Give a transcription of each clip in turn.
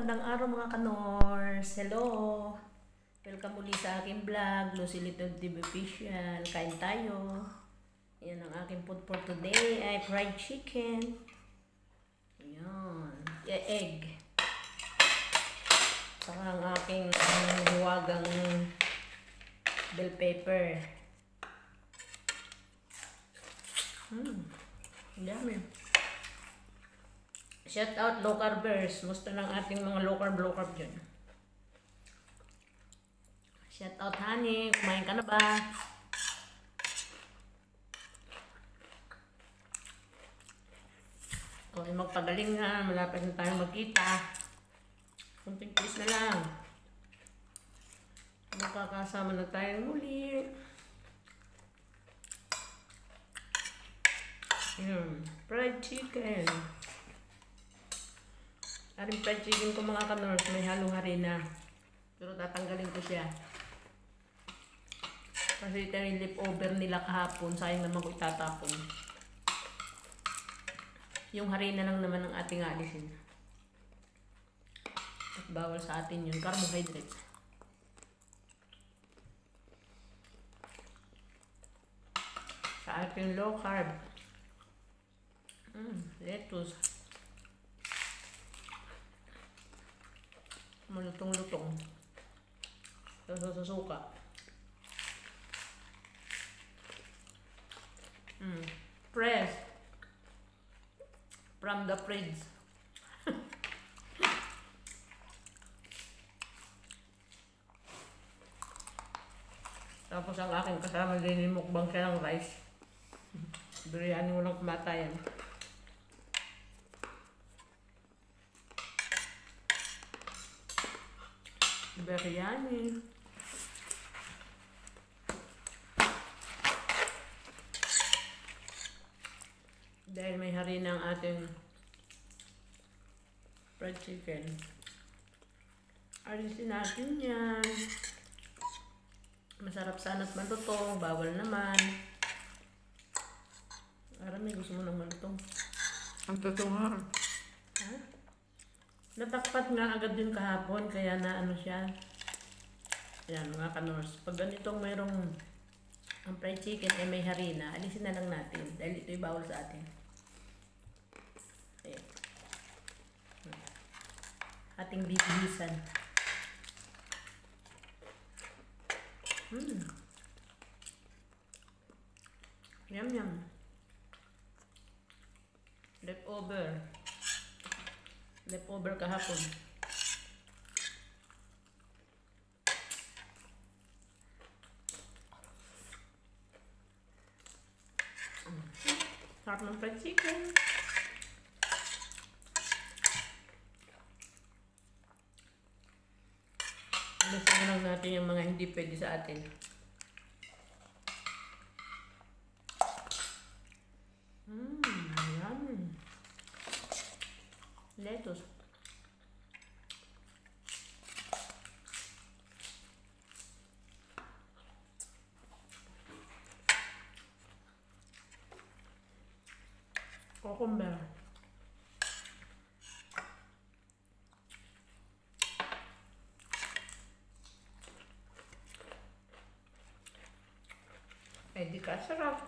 magandang araw mga kanors. Hello! Welcome muli sa aking vlog, Lucy Little TV Official. Kain tayo. Yan ang aking food for today ay fried chicken. Yan. Egg. Saka ang aking huwagang bell pepper. Yummy. Shout out low carbers. Musta ng ating mga low carb dyan. Shout out honey. Kumain ka na ba? Okay, magpagaling na. Malapit na tayo magkita. Kunting kiss na lang. Magkakasama na tayo muli. Fried chicken. Aring fried chicken ko mga kanors, may halong harina. Pero tatanggalin ko siya. Kasi ito yung leftover nila kahapon. Sayang naman ko itatapon. Yung harina lang naman ang ating alisin. At bawal sa atin yung carbohydrates. Sa ating low carb. Lettuce. Malutong-lutong. Sa suka. Fresh. From the fridge. Tapos ang aking kasama din yung mukbang siya ng rice. Biryani mo lang kumatayan. Biryani. Dahil may harina ang ating fried chicken. Alisin natin yan. Masarap sana at malutong. Bawal naman. Arami, gusto mo ng malutong. Ang totoo nga. Ha? Natakpat nga agad din kahapon, kaya na ano siya. Ayan mga kanors. Pag ganitong mayroong ang fried chicken ay may harina, alisin na lang natin. Dahil ito'y bawal sa atin. Ayan. Ating bibihisan. Yum yum. Leftover kahapon. Sarap ng fried chicken. Alisin na lang natin yung mga hindi pwede sa atin. Yummy. Lettuce. Cucumber. Eh di ka sarap.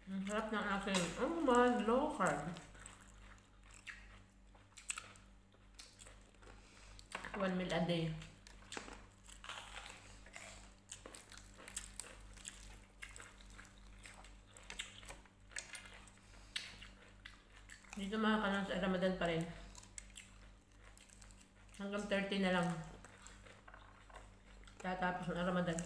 Ang sarap ng aking low carb. 1 meal a day. Dito mga kanors ay Ramadan pa rin. Hanggang 30 na lang. Tatapos ng Ramadan.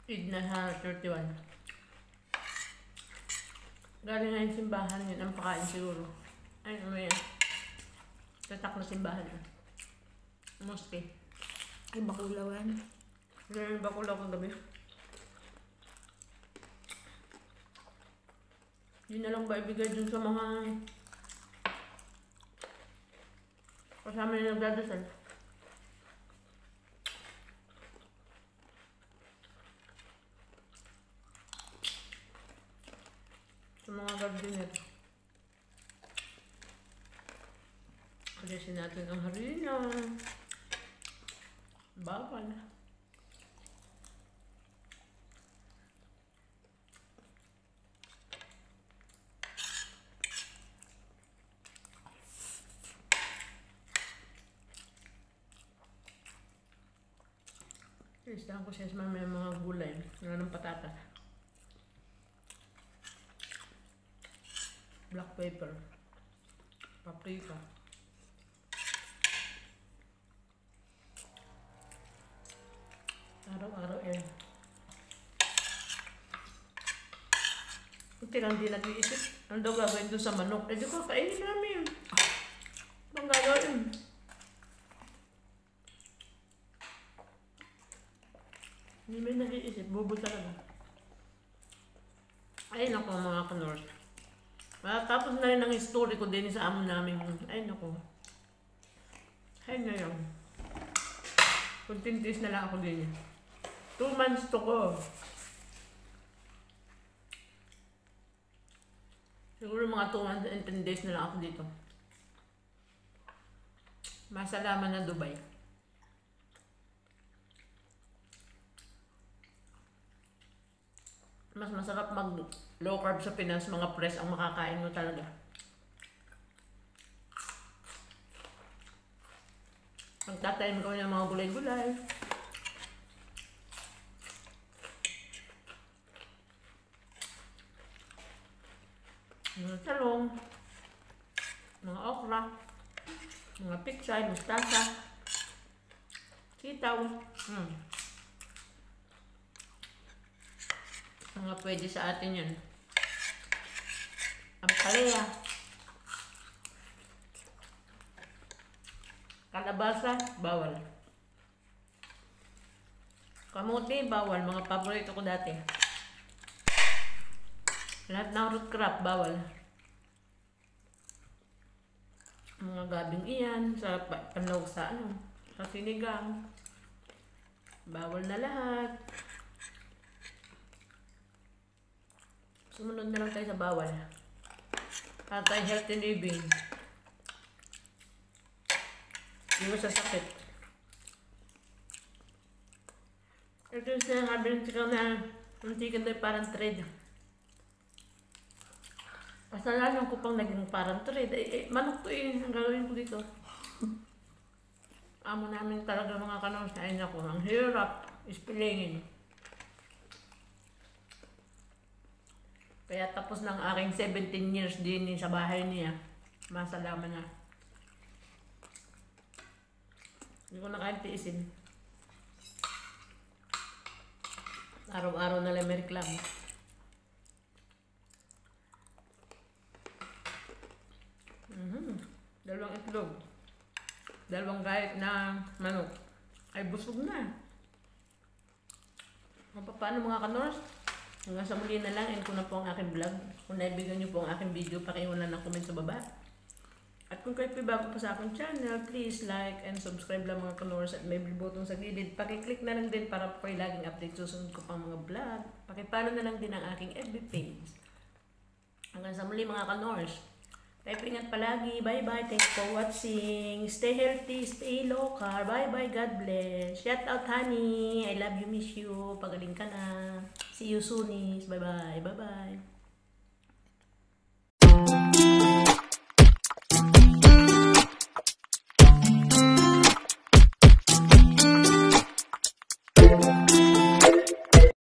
Eid na sa 31. Galing na yung simbahan yun. Ang pakain siguro. Ay, ano yan? Tatak na simbahan. Mosque. Ay, bakulawan. Galing bakulaw kagabi. Yun na lang ba ibigay dun sa mga kasama na nagdadasal. dinner. Alisin natin ang harina. Bawal. Listahan ko siya sa may mga gulay. Ng patatas. Black pepper. Paprika. Araw-araw yan. Kunti lang di nag-iisip. Ano daw gagawin doon sa manok? Eh di ko kainin namin. Anong gagawin? Hindi may nag-iisip. Bobo talaga. Ay naku mga kanors. Tapos na rin ang story ko din sa amo namin. Ay naku. Ay ngayon. Kuntintis na lang ako din. 2 months to ko. Siguro mga 2 months and 10 days na lang ako dito. Masalaman na Dubai. Mas masarap mag low carb sa Pinas, mga press ang makakain mo talaga. Pagtatayin ko ng mga gulay-gulay. Mga talong, mga okra, mga pichay, mustasa, sitaw. Mga pwede sa atin yun. Ampalaya. Kalabasa, bawal. Kamuti, bawal. Mga paborito ko dati. Lahat ng root crop, bawal. Mga gabing iyan, sa panlaw sa sa sinigang. Bawal na lahat. Sumunod na lang tayo sa bawal. Para tayo healthy living. Hindi mo sasakit. Ito yung sinasabi ng sikaw na hindi ka tayo parang trade. Kasalanan ko pang naging parang trade. Manok to ang gagawin ko dito. Amo namin talaga mga kanong sa inyo ko. Ang hirap ispilingin. Kaya tapos ng aking 17 years din sa bahay niya. Masalaman na. Hindi ko na kaya tiisin. Araw-araw na lang may reklamo. Dalawang itlog. Dalawang gayat na manok. Ay busog na. Paano mga kanors? Hanggang sa muli na lang, end ko na po ang aking vlog. Kung naibigan niyo po ang aking video, pakiulan ng comment sa baba. At kung kayo bago pa sa aking channel, please like and subscribe lang mga kanors at may bell button sa gilid. Pakiclick na lang din para po kayo laging update susunod ko pang mga vlog. Pakipalo na lang din ang aking FB page. Hanggang sa muli mga kanors. Tayo ingat palagi. Bye-bye. Thanks for watching. Stay healthy. Stay low carb. Bye-bye. God bless. Shout out, honey. I love you. Miss you. Pagaling ka na. See you soon. Bye-bye. Bye-bye.